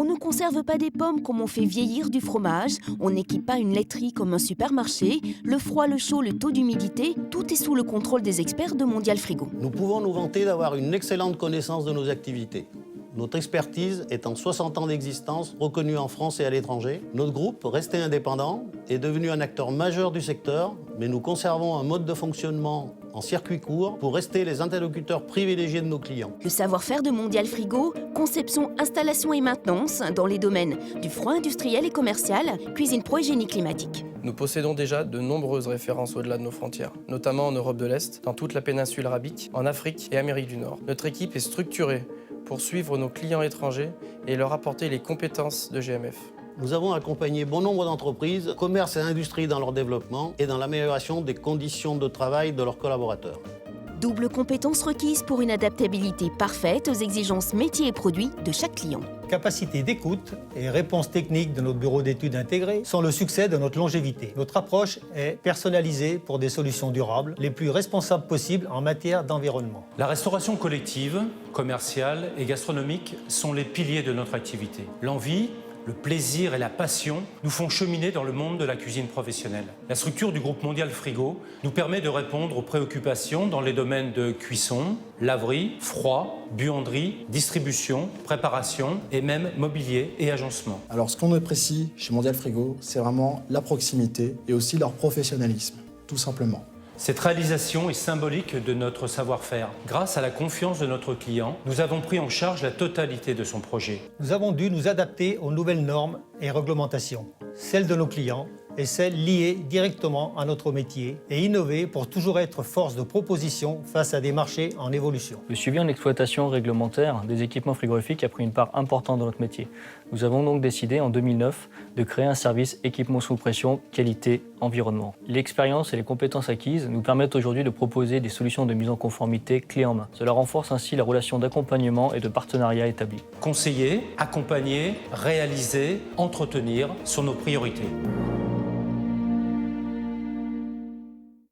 On ne conserve pas des pommes comme on fait vieillir du fromage, on n'équipe pas une laiterie comme un supermarché, le froid, le chaud, le taux d'humidité, tout est sous le contrôle des experts de Mondial Frigo. Nous pouvons nous vanter d'avoir une excellente connaissance de nos activités. Notre expertise est en 60 ans d'existence, reconnue en France et à l'étranger. Notre groupe, resté indépendant, est devenu un acteur majeur du secteur, mais nous conservons un mode de fonctionnement en circuit court pour rester les interlocuteurs privilégiés de nos clients. Le savoir-faire de Mondial Frigo, conception, installation et maintenance dans les domaines du froid industriel et commercial, cuisine pro et génie climatique. Nous possédons déjà de nombreuses références au-delà de nos frontières, notamment en Europe de l'Est, dans toute la péninsule arabique, en Afrique et Amérique du Nord. Notre équipe est structurée pour suivre nos clients étrangers et leur apporter les compétences de GMF. Nous avons accompagné bon nombre d'entreprises, commerces et industries dans leur développement et dans l'amélioration des conditions de travail de leurs collaborateurs. Double compétence requise pour une adaptabilité parfaite aux exigences métiers et produits de chaque client. Capacité d'écoute et réponse technique de notre bureau d'études intégré sont le succès de notre longévité. Notre approche est personnalisée pour des solutions durables, les plus responsables possibles en matière d'environnement. La restauration collective, commerciale et gastronomique sont les piliers de notre activité. L'envie, le plaisir et la passion nous font cheminer dans le monde de la cuisine professionnelle. La structure du groupe Mondial Frigo nous permet de répondre aux préoccupations dans les domaines de cuisson, laverie, froid, buanderie, distribution, préparation et même mobilier et agencement. Alors ce qu'on apprécie chez Mondial Frigo, c'est vraiment la proximité et aussi leur professionnalisme, tout simplement. Cette réalisation est symbolique de notre savoir-faire. Grâce à la confiance de notre client, nous avons pris en charge la totalité de son projet. Nous avons dû nous adapter aux nouvelles normes et réglementations, celles de nos clients et celles liées directement à notre métier, et innover pour toujours être force de proposition face à des marchés en évolution. Le suivi en exploitation réglementaire des équipements frigorifiques a pris une part importante dans notre métier. Nous avons donc décidé en 2009 de créer un service équipement sous pression, qualité, environnement. L'expérience et les compétences acquises nous permettent aujourd'hui de proposer des solutions de mise en conformité clés en main. Cela renforce ainsi la relation d'accompagnement et de partenariat établie. Conseiller, accompagner, réaliser, entretenir sont nos priorités.